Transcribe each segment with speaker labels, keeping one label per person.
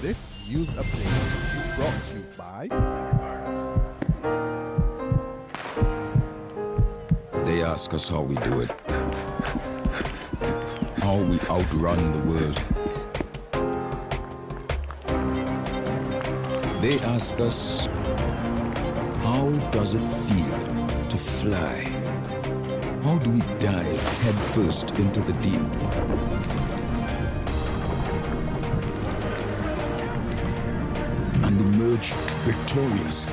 Speaker 1: This news update is brought to you by...
Speaker 2: They ask us how we do it, how we outrun the world. They ask us, how does it feel to fly? How do we dive headfirst into the deep? And emerge victorious.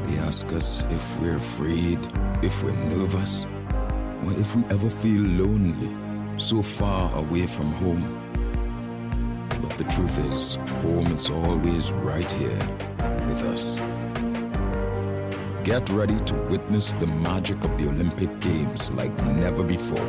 Speaker 2: They ask us if we're afraid, if we're nervous, or if we ever feel lonely, so far away from home. But the truth is, home is always right here with us. Get ready to witness the magic of the Olympic Games like never before.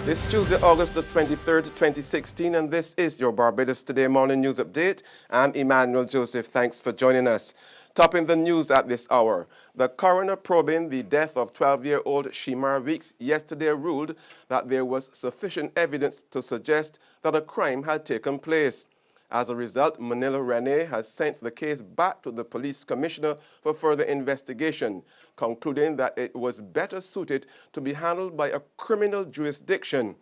Speaker 3: This Tuesday, August the 23rd, 2016, and this is your Barbados Today Morning News Update. I'm Emmanuel Joseph. Thanks for joining us. Topping the news at this hour, the coroner probing the death of 12-year-old Shemar Weekes yesterday ruled that there was sufficient evidence to suggest that a crime had taken place. As a result, Manila Rene has sent the case back to the police commissioner for further investigation, concluding that it was better suited to be handled by a criminal jurisdiction.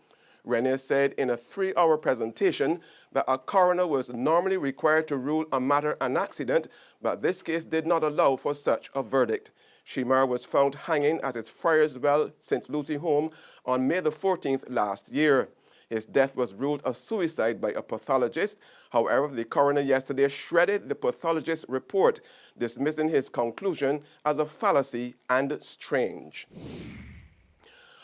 Speaker 3: Rene said in a 3-hour presentation that a coroner was normally required to rule a matter an accident, but this case did not allow for such a verdict. Shemar was found hanging at his Friarswell St. Lucie home on May the 14th last year. His death was ruled a suicide by a pathologist. However, the coroner yesterday shredded the pathologist's report, dismissing his conclusion as a fallacy and strange.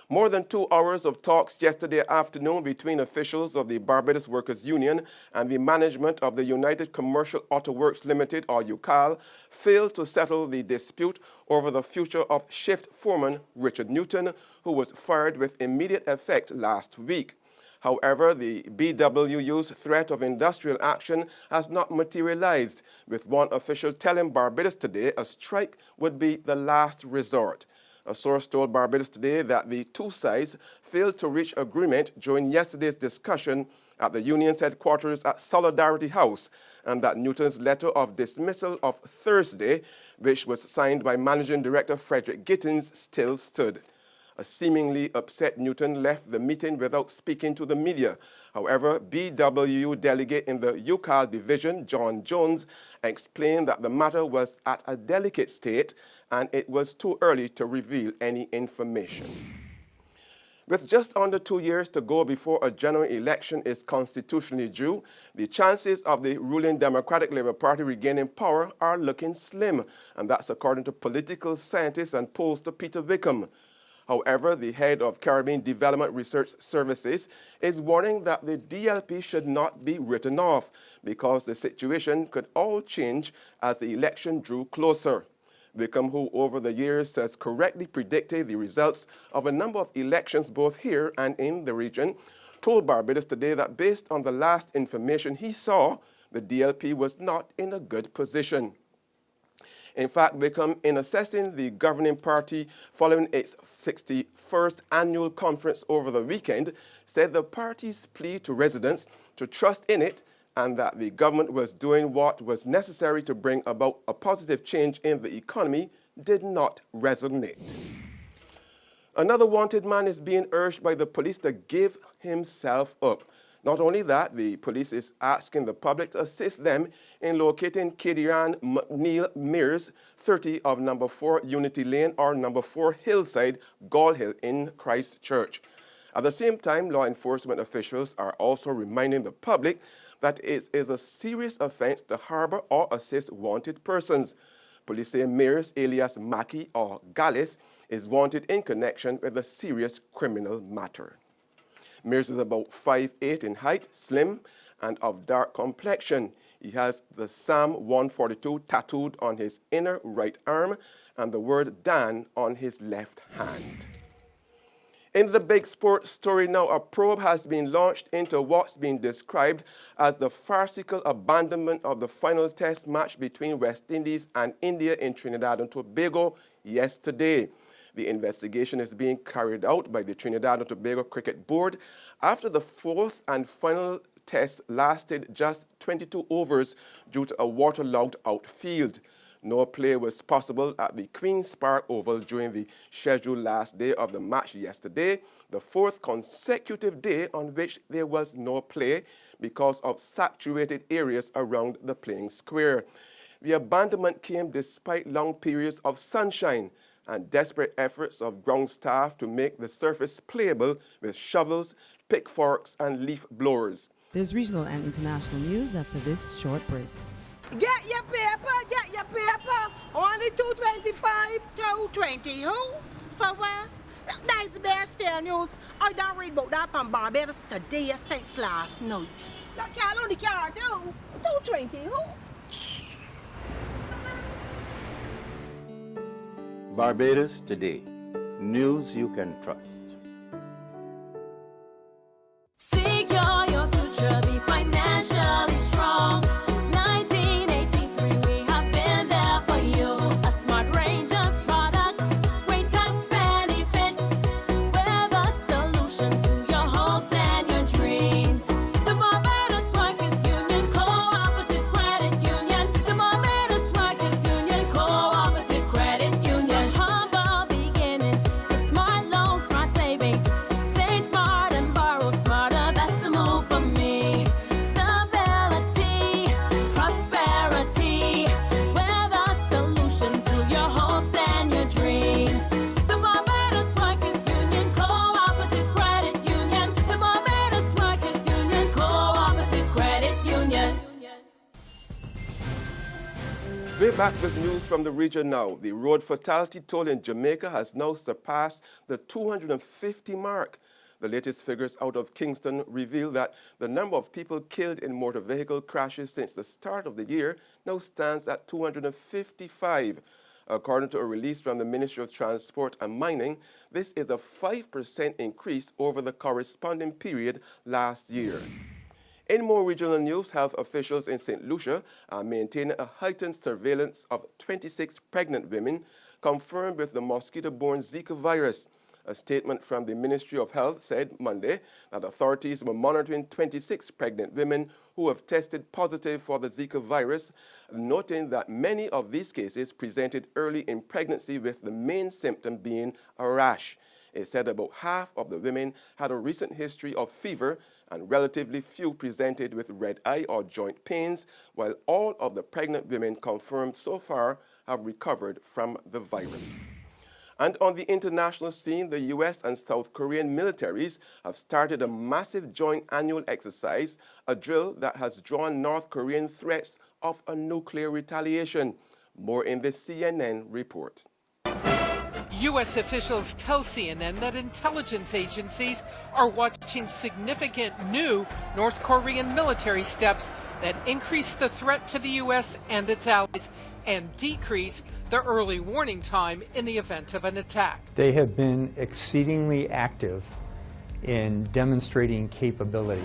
Speaker 3: More than 2 hours of talks yesterday afternoon between officials of the Barbados Workers Union and the management of the United Commercial Auto Works Limited, or UCAL, failed to settle the dispute over the future of shift foreman Richard Newton, who was fired with immediate effect last week. However, the BWU's threat of industrial action has not materialized, with one official telling Barbados Today a strike would be the last resort. A source told Barbados Today that the two sides failed to reach agreement during yesterday's discussion at the union's headquarters at Solidarity House, and that Newton's letter of dismissal of Thursday, which was signed by Managing Director Frederick Gittins, still stood. A seemingly upset Newton left the meeting without speaking to the media. However, BWU delegate in the UCAL division, John Jones, explained that the matter was at a delicate state and it was too early to reveal any information. With just under 2 years to go before a general election is constitutionally due, the chances of the ruling Democratic Labour Party regaining power are looking slim, and that's according to political scientist and pollster Peter Wickham. However, the head of Caribbean Development Research Services is warning that the DLP should not be written off because the situation could all change as the election drew closer. Wickham, who over the years has correctly predicted the results of a number of elections both here and in the region, told Barbados Today that based on the last information he saw, the DLP was not in a good position. In fact, Wickham, in assessing the governing party following its 61st annual conference over the weekend, said the party's plea to residents to trust in it and that the government was doing what was necessary to bring about a positive change in the economy did not resonate. Another wanted man is being urged by the police to give himself up. Not only that, the police is asking the public to assist them in locating Kadiran McNeil Mears, 30 of number 4 Unity Lane or number 4 Hillside, Gall Hill in Christchurch. At the same time, law enforcement officials are also reminding the public that it is a serious offense to harbor or assist wanted persons. Police say Mears, alias Mackie or Gallis, is wanted in connection with a serious criminal matter. Mears is about 5'8" in height, slim, and of dark complexion. He has the Psalm 142 tattooed on his inner right arm and the word Dan on his left hand. In the big sports story now, a probe has been launched into what's been described as the farcical abandonment of the final test match between West Indies and India in Trinidad and Tobago yesterday. The investigation is being carried out by the Trinidad and Tobago Cricket Board after the fourth and final test lasted just 22 overs due to a waterlogged outfield. No play was possible at the Queen's Park Oval during the scheduled last day of the match yesterday, the fourth consecutive day on which there was no play because of saturated areas around the playing square. The abandonment came despite long periods of sunshine and desperate efforts of ground staff to make the surface playable with shovels, pitchforks, and leaf blowers.
Speaker 4: There's regional and international news after this short break.
Speaker 5: Get your paper, get your paper. Only 225, 220. Who? For what? That's Bear Stare News. I don't read about that from Barbados today since last night. That can't only care do. 220. Who?
Speaker 6: Barbados Today. News you can trust.
Speaker 7: Secure your future, be financially strong. Since 1983, we have been there for you. A smart range of products, great tax benefits. We're the solution to your hopes and your dreams. The Barbados Workers Union Cooperative Credit Union. The Barbados Workers Union Cooperative Credit Union. Humble beginnings to smart loans, smart savings. Save smart and borrow smarter. That's the move for me. Stability, prosperity. We're the solution to your hopes and your dreams. The Barbados Workers Union Cooperative Credit Union. The Barbados Workers Union Cooperative Credit Union.
Speaker 3: We're back with news from the region now. The road fatality toll in Jamaica has now surpassed the 250 mark. The latest figures out of Kingston reveal that the number of people killed in motor vehicle crashes since the start of the year now stands at 255. According to a release from the Ministry of Transport and Mining, this is a 5% increase over the corresponding period last year. In more regional news, health officials in St. Lucia are maintaining a heightened surveillance of 26 pregnant women confirmed with the mosquito-borne Zika virus. A statement from the Ministry of Health said Monday that authorities were monitoring 26 pregnant women who have tested positive for the Zika virus, noting that many of these cases presented early in pregnancy with the main symptom being a rash. It said about half of the women had a recent history of fever and relatively few presented with red eye or joint pains, while all of the pregnant women confirmed so far have recovered from the virus. And on the international scene, the U.S. and South Korean militaries have started a massive joint annual exercise, a drill that has drawn North Korean threats of a nuclear retaliation. More in this CNN report.
Speaker 8: U.S. officials tell CNN that intelligence agencies are watching significant new North Korean military steps that increase the threat to the U.S. and its allies and decrease the early warning time in the event of an attack.
Speaker 9: They have been exceedingly active in demonstrating capabilities.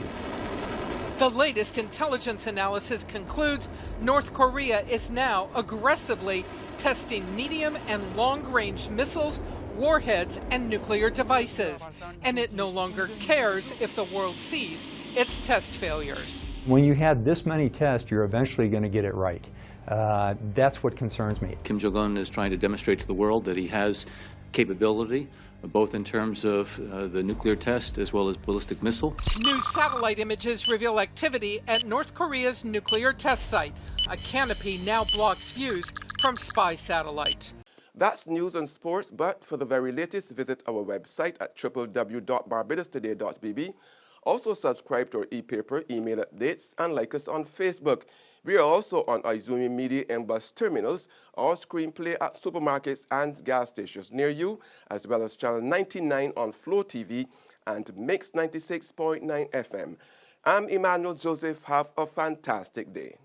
Speaker 8: The latest intelligence analysis concludes North Korea is now aggressively testing medium and long-range missiles, warheads, and nuclear devices. And it no longer cares if the world sees its test failures.
Speaker 9: When you have this many tests, you're eventually going to get it right. That's what concerns me.
Speaker 10: Kim Jong-un is trying to demonstrate to the world that he has capability, both in terms of the nuclear test as well as ballistic missile.
Speaker 8: New satellite images reveal activity at North Korea's nuclear test site. A canopy now blocks views from spy satellites.
Speaker 3: That's news and sports, but for the very latest, visit our website at www.barbadostoday.bb. Also subscribe to our e-paper, email updates, and like us on Facebook. We are also on Izumi Media and bus terminals, or screenplay at supermarkets and gas stations near you, as well as Channel 99 on Flow TV and Mix 96.9 FM. I'm Emmanuel Joseph. Have a fantastic day.